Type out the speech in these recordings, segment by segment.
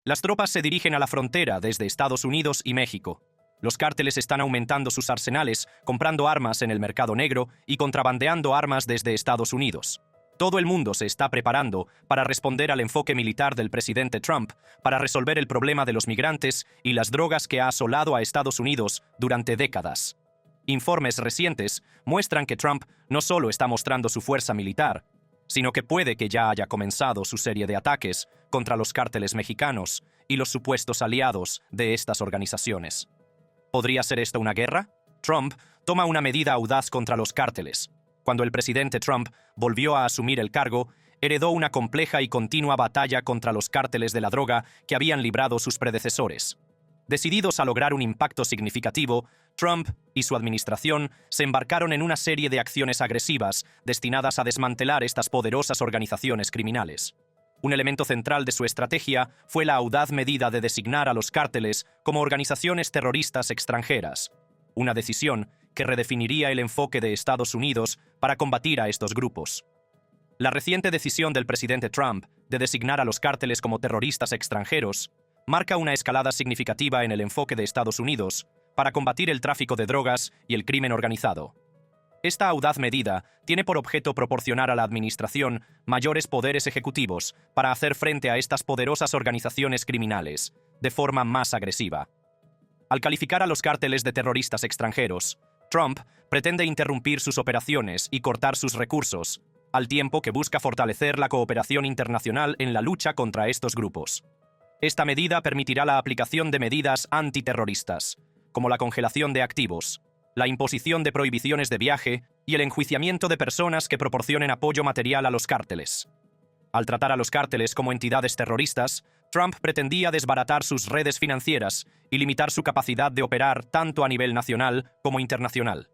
Las tropas se dirigen a la frontera desde Estados Unidos y México. Los cárteles están aumentando sus arsenales, comprando armas en el mercado negro y contrabandeando armas desde Estados Unidos. Todo el mundo se está preparando para responder al enfoque militar del presidente Trump para resolver el problema de los migrantes y las drogas que ha asolado a Estados Unidos durante décadas. Informes recientes muestran que Trump no solo está mostrando su fuerza militar, sino que puede que ya haya comenzado su serie de ataques contra los cárteles mexicanos y los supuestos aliados de estas organizaciones. ¿Podría ser esto una guerra? Trump toma una medida audaz contra los cárteles. Cuando el presidente Trump volvió a asumir el cargo, heredó una compleja y continua batalla contra los cárteles de la droga que habían librado sus predecesores. Decididos a lograr un impacto significativo, Trump y su administración se embarcaron en una serie de acciones agresivas destinadas a desmantelar estas poderosas organizaciones criminales. Un elemento central de su estrategia fue la audaz medida de designar a los cárteles como organizaciones terroristas extranjeras, una decisión que redefiniría el enfoque de Estados Unidos para combatir a estos grupos. La reciente decisión del presidente Trump de designar a los cárteles como terroristas extranjeros marca una escalada significativa en el enfoque de Estados Unidos para combatir el tráfico de drogas y el crimen organizado. Esta audaz medida tiene por objeto proporcionar a la administración mayores poderes ejecutivos para hacer frente a estas poderosas organizaciones criminales de forma más agresiva. Al calificar a los cárteles de terroristas extranjeros, Trump pretende interrumpir sus operaciones y cortar sus recursos, al tiempo que busca fortalecer la cooperación internacional en la lucha contra estos grupos. Esta medida permitirá la aplicación de medidas antiterroristas, como la congelación de activos, la imposición de prohibiciones de viaje y el enjuiciamiento de personas que proporcionen apoyo material a los cárteles. Al tratar a los cárteles como entidades terroristas, Trump pretendía desbaratar sus redes financieras y limitar su capacidad de operar tanto a nivel nacional como internacional.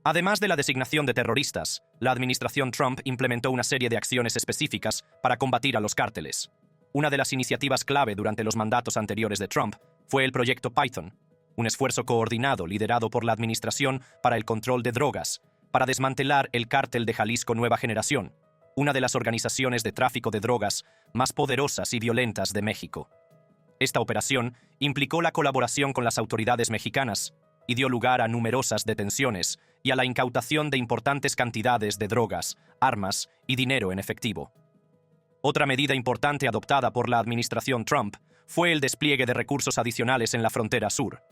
Además de la designación de terroristas, la administración Trump implementó una serie de acciones específicas para combatir a los cárteles. Una de las iniciativas clave durante los mandatos anteriores de Trump fue el Proyecto Python, un esfuerzo coordinado liderado por la Administración para el Control de Drogas, para desmantelar el Cártel de Jalisco Nueva Generación, una de las organizaciones de tráfico de drogas más poderosas y violentas de México. Esta operación implicó la colaboración con las autoridades mexicanas y dio lugar a numerosas detenciones y a la incautación de importantes cantidades de drogas, armas y dinero en efectivo. Otra medida importante adoptada por la administración Trump fue el despliegue de recursos adicionales en la frontera sur.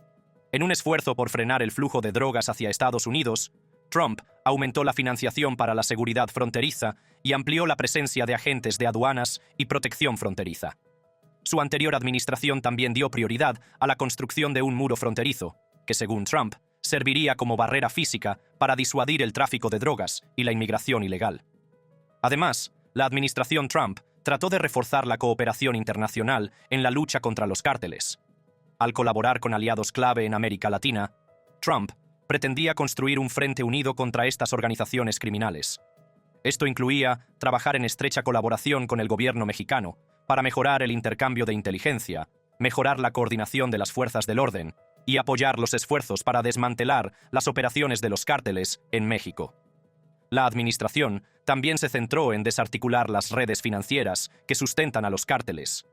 En un esfuerzo por frenar el flujo de drogas hacia Estados Unidos, Trump aumentó la financiación para la seguridad fronteriza y amplió la presencia de agentes de aduanas y protección fronteriza. Su anterior administración también dio prioridad a la construcción de un muro fronterizo, que según Trump, serviría como barrera física para disuadir el tráfico de drogas y la inmigración ilegal. Además, la administración Trump trató de reforzar la cooperación internacional en la lucha contra los cárteles. Al colaborar con aliados clave en América Latina, Trump pretendía construir un frente unido contra estas organizaciones criminales. Esto incluía trabajar en estrecha colaboración con el gobierno mexicano para mejorar el intercambio de inteligencia, mejorar la coordinación de las fuerzas del orden y apoyar los esfuerzos para desmantelar las operaciones de los cárteles en México. La administración también se centró en desarticular las redes financieras que sustentan a los cárteles.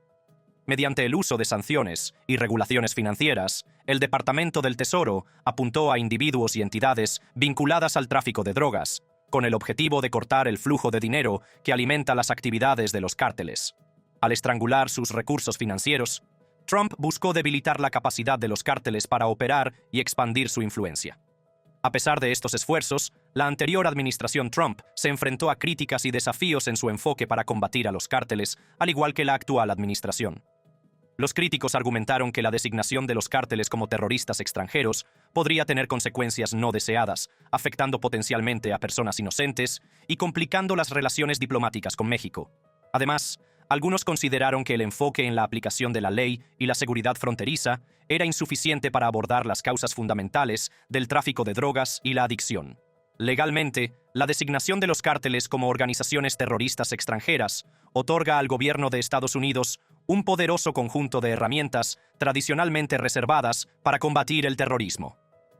Mediante el uso de sanciones y regulaciones financieras, el Departamento del Tesoro apuntó a individuos y entidades vinculadas al tráfico de drogas, con el objetivo de cortar el flujo de dinero que alimenta las actividades de los cárteles. Al estrangular sus recursos financieros, Trump buscó debilitar la capacidad de los cárteles para operar y expandir su influencia. A pesar de estos esfuerzos, la anterior administración Trump se enfrentó a críticas y desafíos en su enfoque para combatir a los cárteles, al igual que la actual administración. Los críticos argumentaron que la designación de los cárteles como terroristas extranjeros podría tener consecuencias no deseadas, afectando potencialmente a personas inocentes y complicando las relaciones diplomáticas con México. Además, algunos consideraron que el enfoque en la aplicación de la ley y la seguridad fronteriza era insuficiente para abordar las causas fundamentales del tráfico de drogas y la adicción. Legalmente, la designación de los cárteles como organizaciones terroristas extranjeras otorga al gobierno de Estados Unidos un poderoso conjunto de herramientas tradicionalmente reservadas para combatir el terrorismo.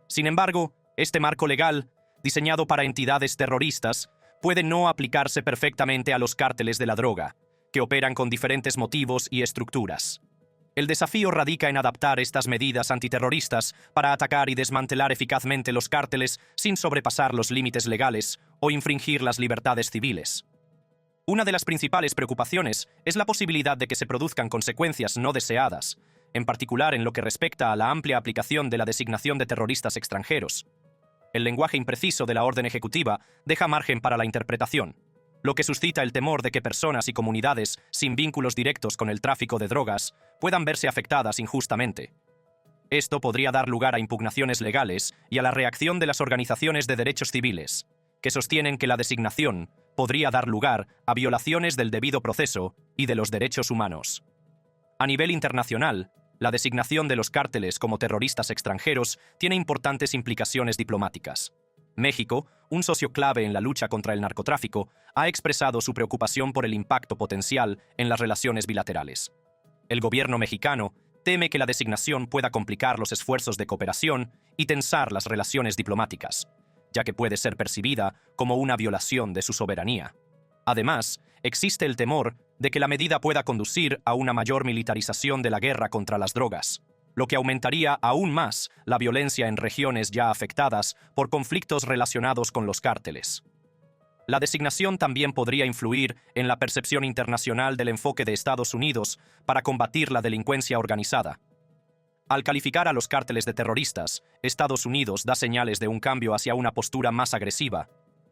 Sin embargo, este marco legal, diseñado para entidades terroristas, puede no aplicarse perfectamente a los cárteles de la droga, que operan con diferentes motivos y estructuras. El desafío radica en adaptar estas medidas antiterroristas para atacar y desmantelar eficazmente los cárteles sin sobrepasar los límites legales o infringir las libertades civiles. Una de las principales preocupaciones es la posibilidad de que se produzcan consecuencias no deseadas, en particular en lo que respecta a la amplia aplicación de la designación de terroristas extranjeros. El lenguaje impreciso de la orden ejecutiva deja margen para la interpretación, lo que suscita el temor de que personas y comunidades sin vínculos directos con el tráfico de drogas puedan verse afectadas injustamente. Esto podría dar lugar a impugnaciones legales y a la reacción de las organizaciones de derechos civiles, que sostienen que la designación podría dar lugar a violaciones del debido proceso y de los derechos humanos. A nivel internacional, la designación de los cárteles como terroristas extranjeros tiene importantes implicaciones diplomáticas. México, un socio clave en la lucha contra el narcotráfico, ha expresado su preocupación por el impacto potencial en las relaciones bilaterales. El gobierno mexicano teme que la designación pueda complicar los esfuerzos de cooperación y tensar las relaciones diplomáticas, ya que puede ser percibida como una violación de su soberanía. Además, existe el temor de que la medida pueda conducir a una mayor militarización de la guerra contra las drogas, lo que aumentaría aún más la violencia en regiones ya afectadas por conflictos relacionados con los cárteles. La designación también podría influir en la percepción internacional del enfoque de Estados Unidos para combatir la delincuencia organizada. Al calificar a los cárteles de terroristas, Estados Unidos da señales de un cambio hacia una postura más agresiva,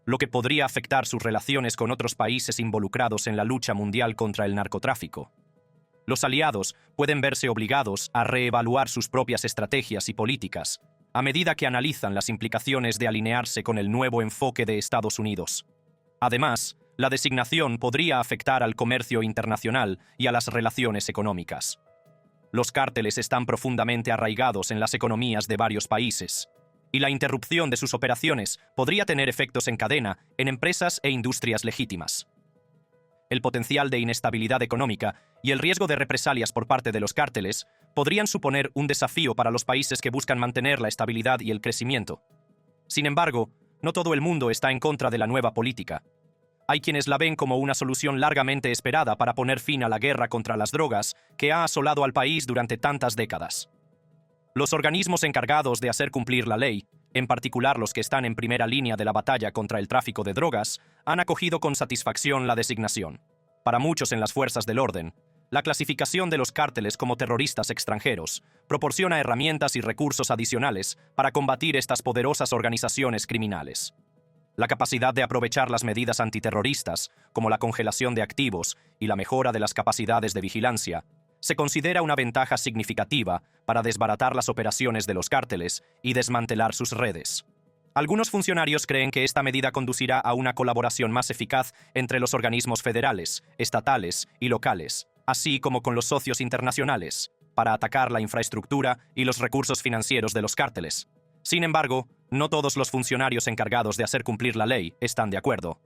lo que podría afectar sus relaciones con otros países involucrados en la lucha mundial contra el narcotráfico. Los aliados pueden verse obligados a reevaluar sus propias estrategias y políticas, a medida que analizan las implicaciones de alinearse con el nuevo enfoque de Estados Unidos. Además, la designación podría afectar al comercio internacional y a las relaciones económicas. Los cárteles están profundamente arraigados en las economías de varios países, y la interrupción de sus operaciones podría tener efectos en cadena en empresas e industrias legítimas. El potencial de inestabilidad económica y el riesgo de represalias por parte de los cárteles podrían suponer un desafío para los países que buscan mantener la estabilidad y el crecimiento. Sin embargo, no todo el mundo está en contra de la nueva política. Hay quienes la ven como una solución largamente esperada para poner fin a la guerra contra las drogas que ha asolado al país durante tantas décadas. Los organismos encargados de hacer cumplir la ley, en particular los que están en primera línea de la batalla contra el tráfico de drogas, han acogido con satisfacción la designación. Para muchos en las fuerzas del orden, la clasificación de los cárteles como terroristas extranjeros proporciona herramientas y recursos adicionales para combatir estas poderosas organizaciones criminales. La capacidad de aprovechar las medidas antiterroristas, como la congelación de activos y la mejora de las capacidades de vigilancia, se considera una ventaja significativa para desbaratar las operaciones de los cárteles y desmantelar sus redes. Algunos funcionarios creen que esta medida conducirá a una colaboración más eficaz entre los organismos federales, estatales y locales, así como con los socios internacionales, para atacar la infraestructura y los recursos financieros de los cárteles. Sin embargo, no todos los funcionarios encargados de hacer cumplir la ley están de acuerdo.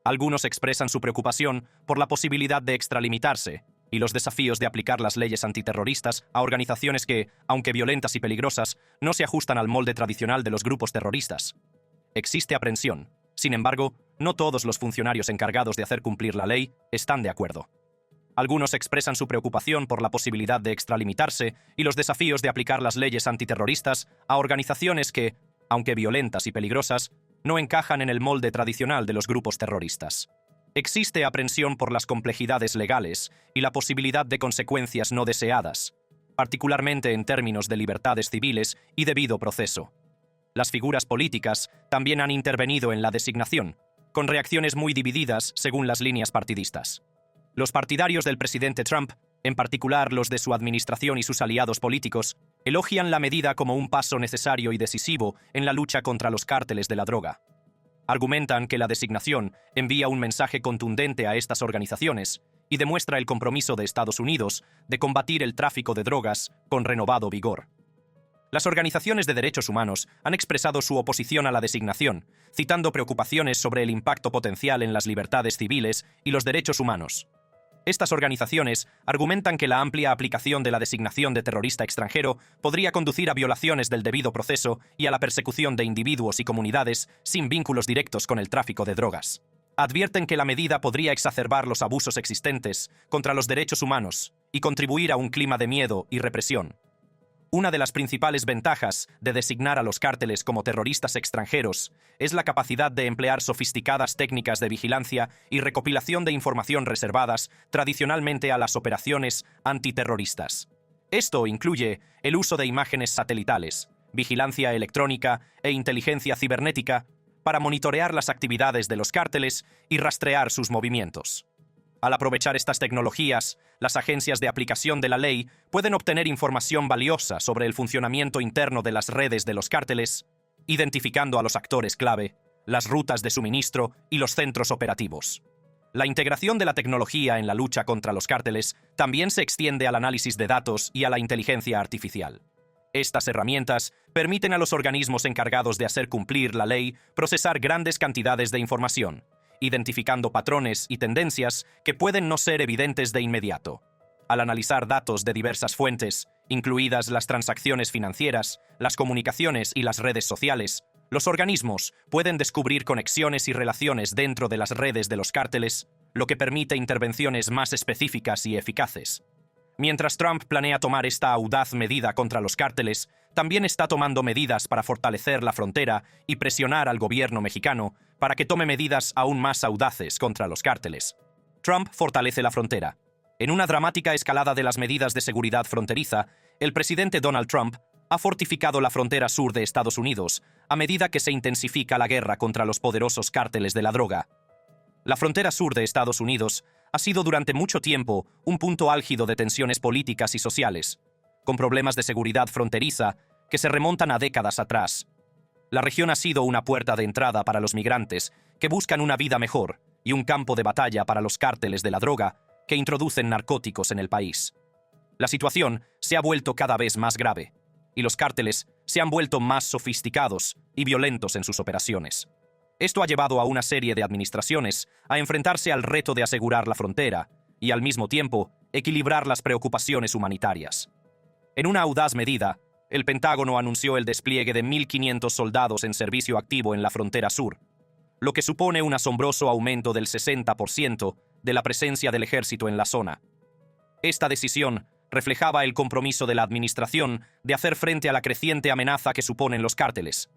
Algunos expresan su preocupación por la posibilidad de extralimitarse y los desafíos de aplicar las leyes antiterroristas a organizaciones que, aunque violentas y peligrosas, no se ajustan al molde tradicional de los grupos terroristas. Existe aprensión. Sin embargo, no todos los funcionarios encargados de hacer cumplir la ley están de acuerdo. Algunos expresan su preocupación por la posibilidad de extralimitarse y los desafíos de aplicar las leyes antiterroristas a organizaciones que, aunque violentas y peligrosas, no encajan en el molde tradicional de los grupos terroristas. Existe aprensión por las complejidades legales y la posibilidad de consecuencias no deseadas, particularmente en términos de libertades civiles y debido proceso. Las figuras políticas también han intervenido en la designación, con reacciones muy divididas según las líneas partidistas. Los partidarios del presidente Trump, en particular los de su administración y sus aliados políticos, elogian la medida como un paso necesario y decisivo en la lucha contra los cárteles de la droga. Argumentan que la designación envía un mensaje contundente a estas organizaciones y demuestra el compromiso de Estados Unidos de combatir el tráfico de drogas con renovado vigor. Las organizaciones de derechos humanos han expresado su oposición a la designación, citando preocupaciones sobre el impacto potencial en las libertades civiles y los derechos humanos. Estas organizaciones argumentan que la amplia aplicación de la designación de terrorista extranjero podría conducir a violaciones del debido proceso y a la persecución de individuos y comunidades sin vínculos directos con el tráfico de drogas. Advierten que la medida podría exacerbar los abusos existentes contra los derechos humanos y contribuir a un clima de miedo y represión. Una de las principales ventajas de designar a los cárteles como terroristas extranjeros es la capacidad de emplear sofisticadas técnicas de vigilancia y recopilación de información reservadas tradicionalmente a las operaciones antiterroristas. Esto incluye el uso de imágenes satelitales, vigilancia electrónica e inteligencia cibernética para monitorear las actividades de los cárteles y rastrear sus movimientos. Al aprovechar estas tecnologías, las agencias de aplicación de la ley pueden obtener información valiosa sobre el funcionamiento interno de las redes de los cárteles, identificando a los actores clave, las rutas de suministro y los centros operativos. La integración de la tecnología en la lucha contra los cárteles también se extiende al análisis de datos y a la inteligencia artificial. Estas herramientas permiten a los organismos encargados de hacer cumplir la ley procesar grandes cantidades de información, identificando patrones y tendencias que pueden no ser evidentes de inmediato. Al analizar datos de diversas fuentes, incluidas las transacciones financieras, las comunicaciones y las redes sociales, los organismos pueden descubrir conexiones y relaciones dentro de las redes de los cárteles, lo que permite intervenciones más específicas y eficaces. Mientras Trump planea tomar esta audaz medida contra los cárteles, también está tomando medidas para fortalecer la frontera y presionar al gobierno mexicano para que tome medidas aún más audaces contra los cárteles. Trump fortalece la frontera. En una dramática escalada de las medidas de seguridad fronteriza, el presidente Donald Trump ha fortificado la frontera sur de Estados Unidos a medida que se intensifica la guerra contra los poderosos cárteles de la droga. La frontera sur de Estados Unidos ha sido durante mucho tiempo un punto álgido de tensiones políticas y sociales, con problemas de seguridad fronteriza que se remontan a décadas atrás. La región ha sido una puerta de entrada para los migrantes que buscan una vida mejor y un campo de batalla para los cárteles de la droga que introducen narcóticos en el país. La situación se ha vuelto cada vez más grave, y los cárteles se han vuelto más sofisticados y violentos en sus operaciones. Esto ha llevado a una serie de administraciones a enfrentarse al reto de asegurar la frontera y, al mismo tiempo, equilibrar las preocupaciones humanitarias. En una audaz medida, el Pentágono anunció el despliegue de 1.500 soldados en servicio activo en la frontera sur, lo que supone un asombroso aumento del 60% de la presencia del ejército en la zona. Esta decisión reflejaba el compromiso de la administración de hacer frente a la creciente amenaza que suponen los cárteles.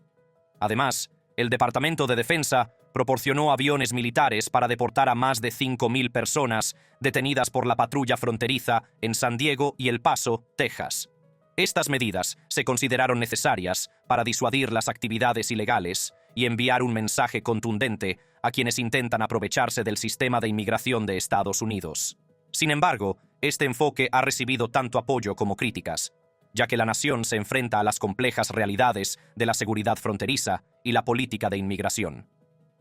Además, el Departamento de Defensa proporcionó aviones militares para deportar a más de 5.000 personas detenidas por la patrulla fronteriza en San Diego y El Paso, Texas. Estas medidas se consideraron necesarias para disuadir las actividades ilegales y enviar un mensaje contundente a quienes intentan aprovecharse del sistema de inmigración de Estados Unidos. Sin embargo, este enfoque ha recibido tanto apoyo como críticas, ya que la nación se enfrenta a las complejas realidades de la seguridad fronteriza y la política de inmigración.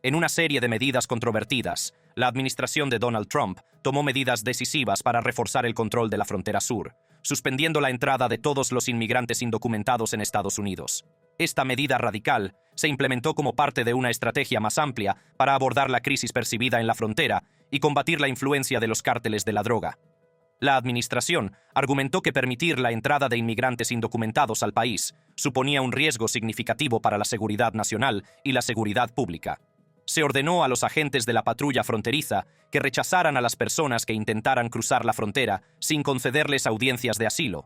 En una serie de medidas controvertidas, la administración de Donald Trump tomó medidas decisivas para reforzar el control de la frontera sur, suspendiendo la entrada de todos los inmigrantes indocumentados en Estados Unidos. Esta medida radical se implementó como parte de una estrategia más amplia para abordar la crisis percibida en la frontera y combatir la influencia de los cárteles de la droga. La administración argumentó que permitir la entrada de inmigrantes indocumentados al país suponía un riesgo significativo para la seguridad nacional y la seguridad pública. Se ordenó a los agentes de la patrulla fronteriza que rechazaran a las personas que intentaran cruzar la frontera sin concederles audiencias de asilo.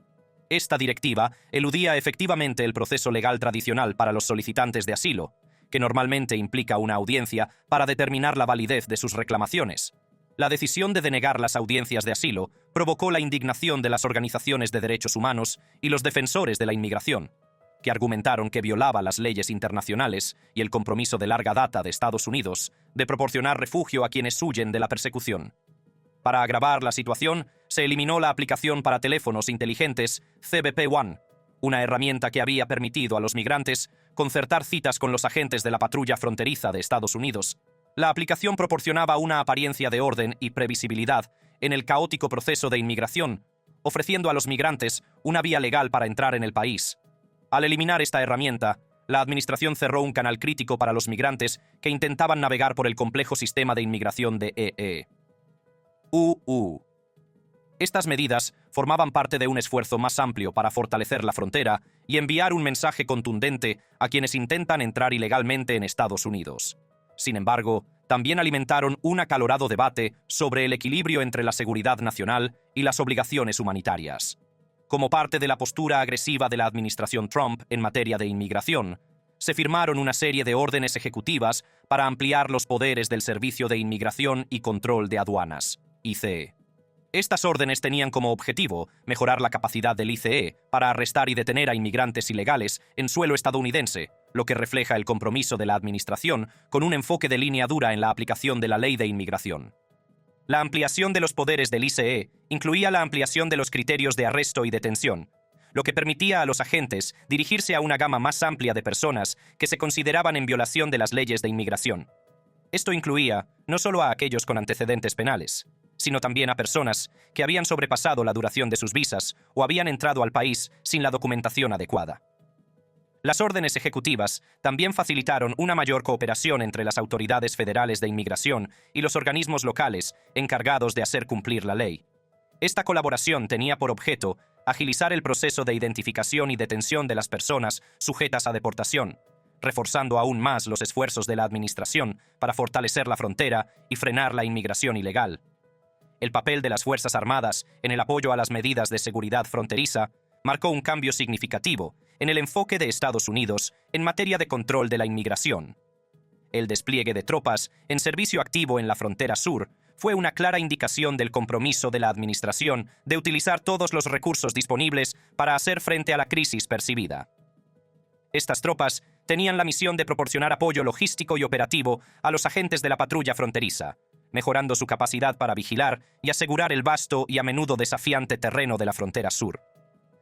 Esta directiva eludía efectivamente el proceso legal tradicional para los solicitantes de asilo, que normalmente implica una audiencia para determinar la validez de sus reclamaciones. La decisión de denegar las audiencias de asilo provocó la indignación de las organizaciones de derechos humanos y los defensores de la inmigración, que argumentaron que violaba las leyes internacionales y el compromiso de larga data de Estados Unidos de proporcionar refugio a quienes huyen de la persecución. Para agravar la situación, se eliminó la aplicación para teléfonos inteligentes CBP One, una herramienta que había permitido a los migrantes concertar citas con los agentes de la patrulla fronteriza de Estados Unidos. La aplicación proporcionaba una apariencia de orden y previsibilidad en el caótico proceso de inmigración, ofreciendo a los migrantes una vía legal para entrar en el país. Al eliminar esta herramienta, la administración cerró un canal crítico para los migrantes que intentaban navegar por el complejo sistema de inmigración de EU. Estas medidas formaban parte de un esfuerzo más amplio para fortalecer la frontera y enviar un mensaje contundente a quienes intentan entrar ilegalmente en Estados Unidos. Sin embargo, también alimentaron un acalorado debate sobre el equilibrio entre la seguridad nacional y las obligaciones humanitarias. Como parte de la postura agresiva de la administración Trump en materia de inmigración, se firmaron una serie de órdenes ejecutivas para ampliar los poderes del Servicio de Inmigración y Control de Aduanas, ICE. Estas órdenes tenían como objetivo mejorar la capacidad del ICE para arrestar y detener a inmigrantes ilegales en suelo estadounidense, lo que refleja el compromiso de la administración con un enfoque de línea dura en la aplicación de la ley de inmigración. La ampliación de los poderes del ICE incluía la ampliación de los criterios de arresto y detención, lo que permitía a los agentes dirigirse a una gama más amplia de personas que se consideraban en violación de las leyes de inmigración. Esto incluía no solo a aquellos con antecedentes penales, sino también a personas que habían sobrepasado la duración de sus visas o habían entrado al país sin la documentación adecuada. Las órdenes ejecutivas también facilitaron una mayor cooperación entre las autoridades federales de inmigración y los organismos locales encargados de hacer cumplir la ley. Esta colaboración tenía por objeto agilizar el proceso de identificación y detención de las personas sujetas a deportación, reforzando aún más los esfuerzos de la administración para fortalecer la frontera y frenar la inmigración ilegal. El papel de las Fuerzas Armadas en el apoyo a las medidas de seguridad fronteriza marcó un cambio significativo en el enfoque de Estados Unidos en materia de control de la inmigración. El despliegue de tropas en servicio activo en la frontera sur fue una clara indicación del compromiso de la administración de utilizar todos los recursos disponibles para hacer frente a la crisis percibida. Estas tropas tenían la misión de proporcionar apoyo logístico y operativo a los agentes de la patrulla fronteriza, mejorando su capacidad para vigilar y asegurar el vasto y a menudo desafiante terreno de la frontera sur.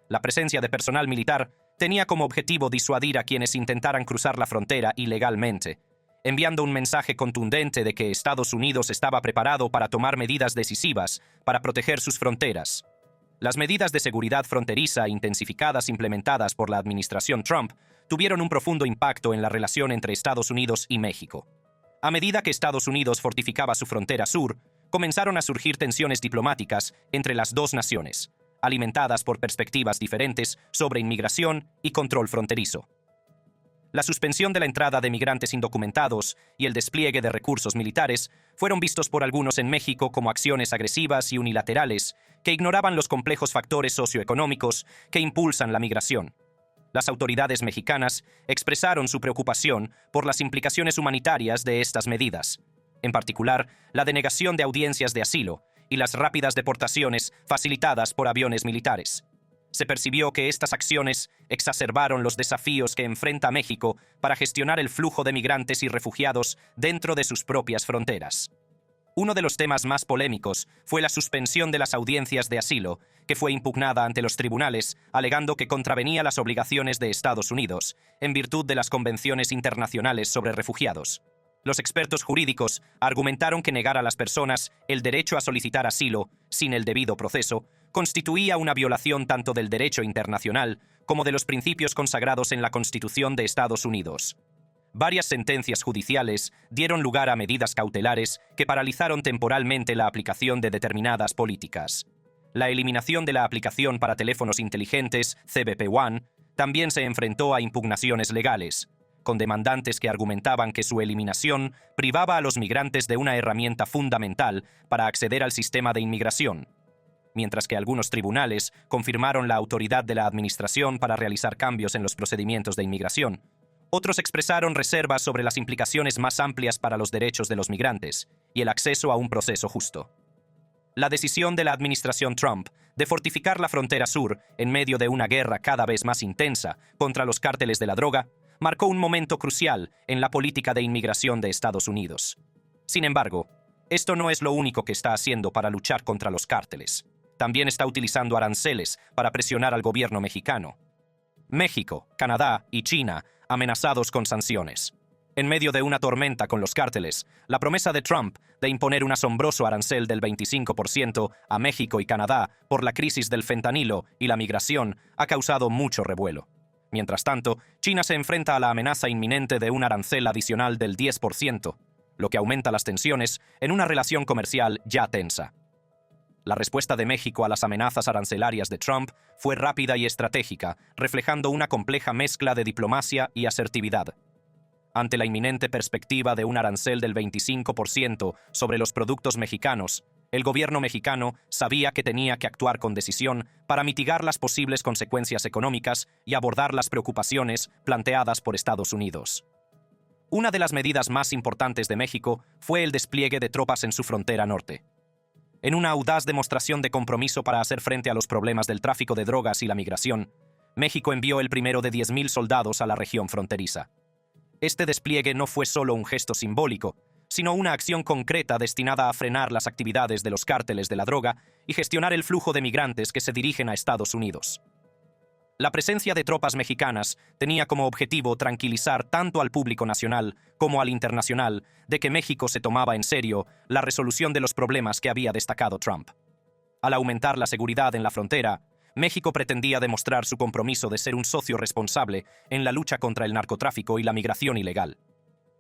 La presencia de personal militar tenía como objetivo disuadir a quienes intentaran cruzar la frontera ilegalmente, enviando un mensaje contundente de que Estados Unidos estaba preparado para tomar medidas decisivas para proteger sus fronteras. Las medidas de seguridad fronteriza intensificadas implementadas por la administración Trump tuvieron un profundo impacto en la relación entre Estados Unidos y México. A medida que Estados Unidos fortificaba su frontera sur, comenzaron a surgir tensiones diplomáticas entre las dos naciones, alimentadas por perspectivas diferentes sobre inmigración y control fronterizo. La suspensión de la entrada de migrantes indocumentados y el despliegue de recursos militares fueron vistos por algunos en México como acciones agresivas y unilaterales que ignoraban los complejos factores socioeconómicos que impulsan la migración. Las autoridades mexicanas expresaron su preocupación por las implicaciones humanitarias de estas medidas, en particular la denegación de audiencias de asilo y las rápidas deportaciones facilitadas por aviones militares. Se percibió que estas acciones exacerbaron los desafíos que enfrenta México para gestionar el flujo de migrantes y refugiados dentro de sus propias fronteras. Uno de los temas más polémicos fue la suspensión de las audiencias de asilo, que fue impugnada ante los tribunales, alegando que contravenía las obligaciones de Estados Unidos, en virtud de las convenciones internacionales sobre refugiados. Los expertos jurídicos argumentaron que negar a las personas el derecho a solicitar asilo, sin el debido proceso, constituía una violación tanto del derecho internacional como de los principios consagrados en la Constitución de Estados Unidos. Varias sentencias judiciales dieron lugar a medidas cautelares que paralizaron temporalmente la aplicación de determinadas políticas. La eliminación de la aplicación para teléfonos inteligentes CBP One también se enfrentó a impugnaciones legales, con demandantes que argumentaban que su eliminación privaba a los migrantes de una herramienta fundamental para acceder al sistema de inmigración, mientras que algunos tribunales confirmaron la autoridad de la administración para realizar cambios en los procedimientos de inmigración. Otros expresaron reservas sobre las implicaciones más amplias para los derechos de los migrantes y el acceso a un proceso justo. La decisión de la administración Trump de fortificar la frontera sur en medio de una guerra cada vez más intensa contra los cárteles de la droga marcó un momento crucial en la política de inmigración de Estados Unidos. Sin embargo, esto no es lo único que está haciendo para luchar contra los cárteles. También está utilizando aranceles para presionar al gobierno mexicano. México, Canadá y China amenazados con sanciones. En medio de una tormenta con los cárteles, la promesa de Trump de imponer un asombroso arancel del 25% a México y Canadá por la crisis del fentanilo y la migración ha causado mucho revuelo. Mientras tanto, China se enfrenta a la amenaza inminente de un arancel adicional del 10%, lo que aumenta las tensiones en una relación comercial ya tensa. La respuesta de México a las amenazas arancelarias de Trump fue rápida y estratégica, reflejando una compleja mezcla de diplomacia y asertividad. Ante la inminente perspectiva de un arancel del 25% sobre los productos mexicanos, el gobierno mexicano sabía que tenía que actuar con decisión para mitigar las posibles consecuencias económicas y abordar las preocupaciones planteadas por Estados Unidos. Una de las medidas más importantes de México fue el despliegue de tropas en su frontera norte. En una audaz demostración de compromiso para hacer frente a los problemas del tráfico de drogas y la migración, México envió el primero de 10,000 soldados a la región fronteriza. Este despliegue no fue solo un gesto simbólico, sino una acción concreta destinada a frenar las actividades de los cárteles de la droga y gestionar el flujo de migrantes que se dirigen a Estados Unidos. La presencia de tropas mexicanas tenía como objetivo tranquilizar tanto al público nacional como al internacional de que México se tomaba en serio la resolución de los problemas que había destacado Trump. Al aumentar la seguridad en la frontera, México pretendía demostrar su compromiso de ser un socio responsable en la lucha contra el narcotráfico y la migración ilegal.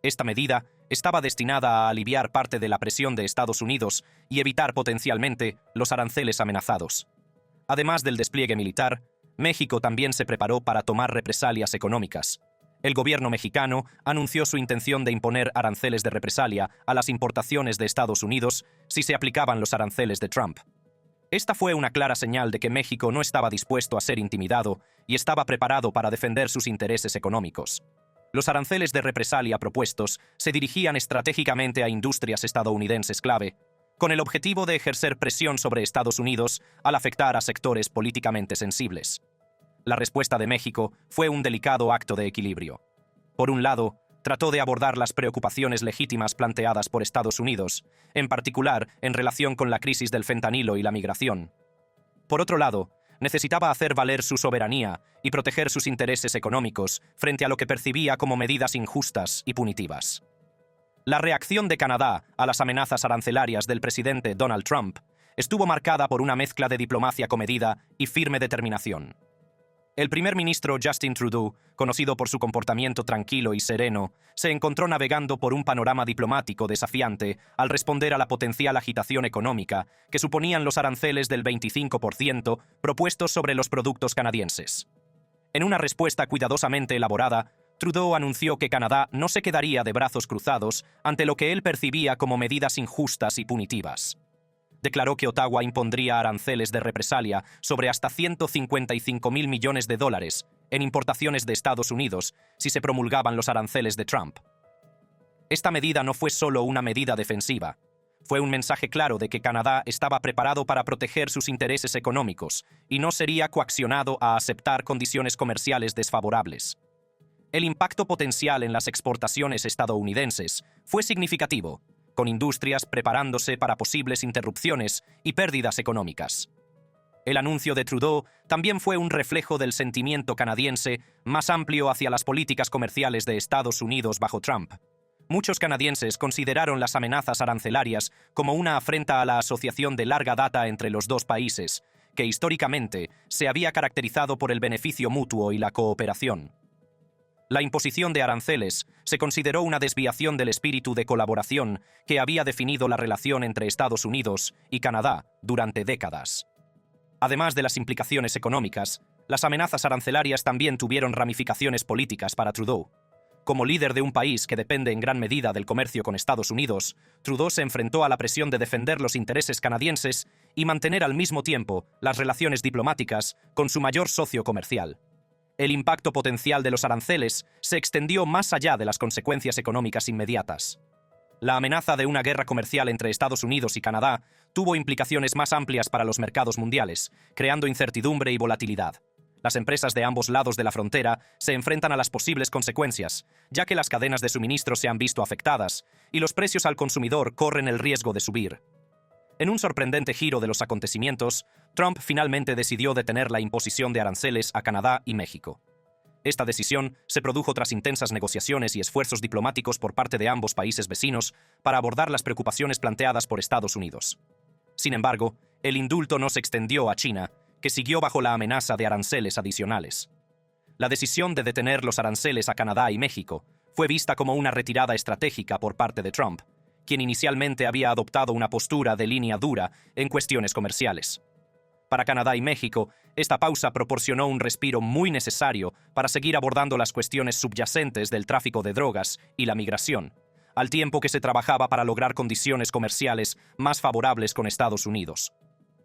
Esta medida estaba destinada a aliviar parte de la presión de Estados Unidos y evitar potencialmente los aranceles amenazados. Además del despliegue militar, México también se preparó para tomar represalias económicas. El gobierno mexicano anunció su intención de imponer aranceles de represalia a las importaciones de Estados Unidos si se aplicaban los aranceles de Trump. Esta fue una clara señal de que México no estaba dispuesto a ser intimidado y estaba preparado para defender sus intereses económicos. Los aranceles de represalia propuestos se dirigían estratégicamente a industrias estadounidenses clave, con el objetivo de ejercer presión sobre Estados Unidos al afectar a sectores políticamente sensibles. La respuesta de México fue un delicado acto de equilibrio. Por un lado, trató de abordar las preocupaciones legítimas planteadas por Estados Unidos, en particular en relación con la crisis del fentanilo y la migración. Por otro lado, necesitaba hacer valer su soberanía y proteger sus intereses económicos frente a lo que percibía como medidas injustas y punitivas. La reacción de Canadá a las amenazas arancelarias del presidente Donald Trump estuvo marcada por una mezcla de diplomacia comedida y firme determinación. El primer ministro Justin Trudeau, conocido por su comportamiento tranquilo y sereno, se encontró navegando por un panorama diplomático desafiante al responder a la potencial agitación económica que suponían los aranceles del 25% propuestos sobre los productos canadienses. En una respuesta cuidadosamente elaborada, Trudeau anunció que Canadá no se quedaría de brazos cruzados ante lo que él percibía como medidas injustas y punitivas. Declaró que Ottawa impondría aranceles de represalia sobre hasta $155,000 millones en importaciones de Estados Unidos si se promulgaban los aranceles de Trump. Esta medida no fue solo una medida defensiva. Fue un mensaje claro de que Canadá estaba preparado para proteger sus intereses económicos y no sería coaccionado a aceptar condiciones comerciales desfavorables. El impacto potencial en las exportaciones estadounidenses fue significativo, con industrias preparándose para posibles interrupciones y pérdidas económicas. El anuncio de Trudeau también fue un reflejo del sentimiento canadiense más amplio hacia las políticas comerciales de Estados Unidos bajo Trump. Muchos canadienses consideraron las amenazas arancelarias como una afrenta a la asociación de larga data entre los dos países, que históricamente se había caracterizado por el beneficio mutuo y la cooperación. La imposición de aranceles se consideró una desviación del espíritu de colaboración que había definido la relación entre Estados Unidos y Canadá durante décadas. Además de las implicaciones económicas, las amenazas arancelarias también tuvieron ramificaciones políticas para Trudeau. Como líder de un país que depende en gran medida del comercio con Estados Unidos, Trudeau se enfrentó a la presión de defender los intereses canadienses y mantener al mismo tiempo las relaciones diplomáticas con su mayor socio comercial. El impacto potencial de los aranceles se extendió más allá de las consecuencias económicas inmediatas. La amenaza de una guerra comercial entre Estados Unidos y Canadá tuvo implicaciones más amplias para los mercados mundiales, creando incertidumbre y volatilidad. Las empresas de ambos lados de la frontera se enfrentan a las posibles consecuencias, ya que las cadenas de suministro se han visto afectadas y los precios al consumidor corren el riesgo de subir. En un sorprendente giro de los acontecimientos, Trump finalmente decidió detener la imposición de aranceles a Canadá y México. Esta decisión se produjo tras intensas negociaciones y esfuerzos diplomáticos por parte de ambos países vecinos para abordar las preocupaciones planteadas por Estados Unidos. Sin embargo, el indulto no se extendió a China, que siguió bajo la amenaza de aranceles adicionales. La decisión de detener los aranceles a Canadá y México fue vista como una retirada estratégica por parte de Trump, quien inicialmente había adoptado una postura de línea dura en cuestiones comerciales. Para Canadá y México, esta pausa proporcionó un respiro muy necesario para seguir abordando las cuestiones subyacentes del tráfico de drogas y la migración, al tiempo que se trabajaba para lograr condiciones comerciales más favorables con Estados Unidos.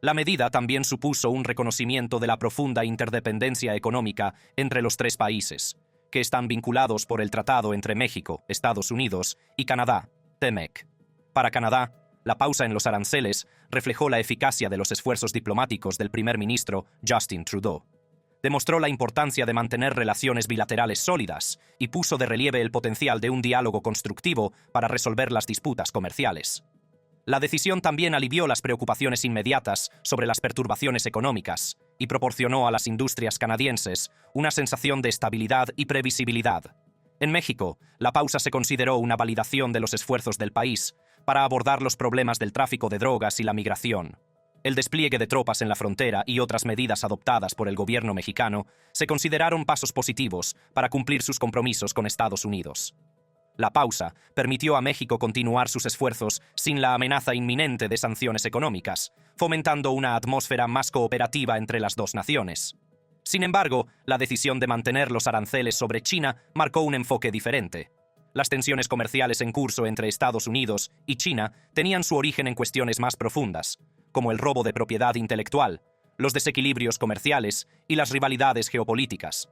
La medida también supuso un reconocimiento de la profunda interdependencia económica entre los tres países, que están vinculados por el tratado entre México, Estados Unidos y Canadá, TMEC. Para Canadá, la pausa en los aranceles reflejó la eficacia de los esfuerzos diplomáticos del primer ministro Justin Trudeau. Demostró la importancia de mantener relaciones bilaterales sólidas y puso de relieve el potencial de un diálogo constructivo para resolver las disputas comerciales. La decisión también alivió las preocupaciones inmediatas sobre las perturbaciones económicas y proporcionó a las industrias canadienses una sensación de estabilidad y previsibilidad. En México, la pausa se consideró una validación de los esfuerzos del país para abordar los problemas del tráfico de drogas y la migración. El despliegue de tropas en la frontera y otras medidas adoptadas por el gobierno mexicano se consideraron pasos positivos para cumplir sus compromisos con Estados Unidos. La pausa permitió a México continuar sus esfuerzos sin la amenaza inminente de sanciones económicas, fomentando una atmósfera más cooperativa entre las dos naciones. Sin embargo, la decisión de mantener los aranceles sobre China marcó un enfoque diferente. Las tensiones comerciales en curso entre Estados Unidos y China tenían su origen en cuestiones más profundas, como el robo de propiedad intelectual, los desequilibrios comerciales y las rivalidades geopolíticas.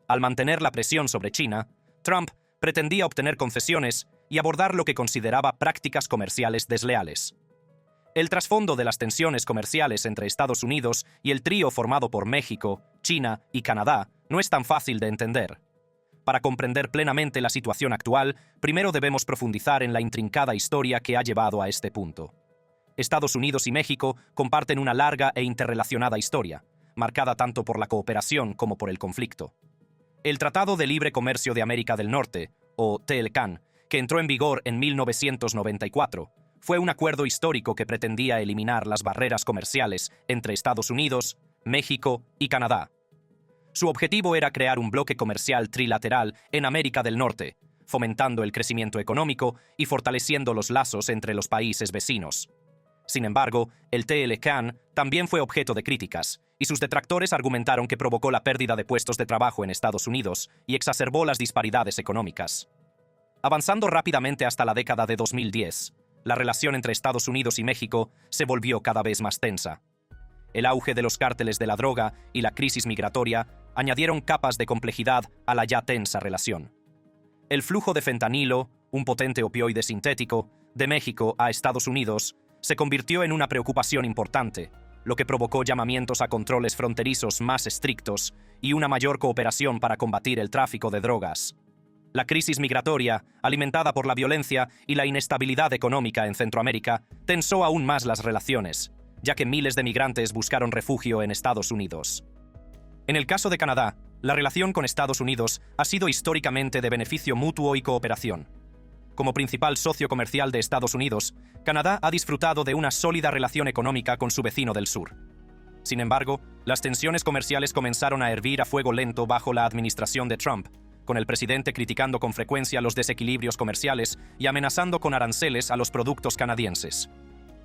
Al mantener la presión sobre China, Trump pretendía obtener concesiones y abordar lo que consideraba prácticas comerciales desleales. El trasfondo de las tensiones comerciales entre Estados Unidos y el trío formado por México, China y Canadá no es tan fácil de entender. Para comprender plenamente la situación actual, primero debemos profundizar en la intrincada historia que ha llevado a este punto. Estados Unidos y México comparten una larga e interrelacionada historia, marcada tanto por la cooperación como por el conflicto. El Tratado de Libre Comercio de América del Norte, o TLCAN, que entró en vigor en 1994, fue un acuerdo histórico que pretendía eliminar las barreras comerciales entre Estados Unidos, México y Canadá. Su objetivo era crear un bloque comercial trilateral en América del Norte, fomentando el crecimiento económico y fortaleciendo los lazos entre los países vecinos. Sin embargo, el TLCAN también fue objeto de críticas, y sus detractores argumentaron que provocó la pérdida de puestos de trabajo en Estados Unidos y exacerbó las disparidades económicas. Avanzando rápidamente hasta la década de 2010, la relación entre Estados Unidos y México se volvió cada vez más tensa. El auge de los cárteles de la droga y la crisis migratoria añadieron capas de complejidad a la ya tensa relación. El flujo de fentanilo, un potente opioide sintético, de México a Estados Unidos se convirtió en una preocupación importante, lo que provocó llamamientos a controles fronterizos más estrictos y una mayor cooperación para combatir el tráfico de drogas. La crisis migratoria, alimentada por la violencia y la inestabilidad económica en Centroamérica, tensó aún más las relaciones, ya que miles de migrantes buscaron refugio en Estados Unidos. En el caso de Canadá, la relación con Estados Unidos ha sido históricamente de beneficio mutuo y cooperación. Como principal socio comercial de Estados Unidos, Canadá ha disfrutado de una sólida relación económica con su vecino del sur. Sin embargo, las tensiones comerciales comenzaron a hervir a fuego lento bajo la administración de Trump, con el presidente criticando con frecuencia los desequilibrios comerciales y amenazando con aranceles a los productos canadienses.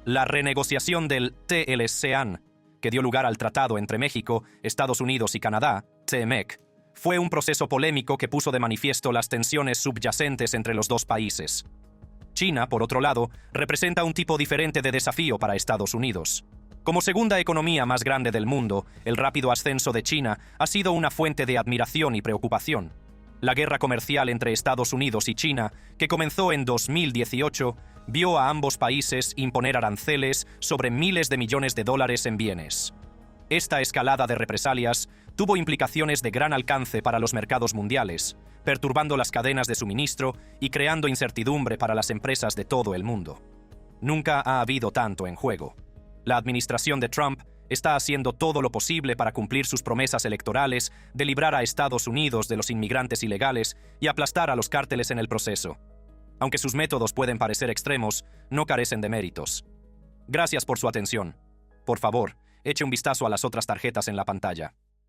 La renegociación del TLCAN, que dio lugar al tratado entre México, Estados Unidos y Canadá, TMEC, fue un proceso polémico que puso de manifiesto las tensiones subyacentes entre los dos países. China, por otro lado, representa un tipo diferente de desafío para Estados Unidos. Como segunda economía más grande del mundo, el rápido ascenso de China ha sido una fuente de admiración y preocupación. La guerra comercial entre Estados Unidos y China, que comenzó en 2018, vio a ambos países imponer aranceles sobre miles de millones de dólares en bienes. Esta escalada de represalias tuvo implicaciones de gran alcance para los mercados mundiales, perturbando las cadenas de suministro y creando incertidumbre para las empresas de todo el mundo. Nunca ha habido tanto en juego. La administración de Trump está haciendo todo lo posible para cumplir sus promesas electorales de librar a Estados Unidos de los inmigrantes ilegales y aplastar a los cárteles en el proceso. Aunque sus métodos pueden parecer extremos, no carecen de méritos. Gracias por su atención. Por favor, eche un vistazo a las otras tarjetas en la pantalla.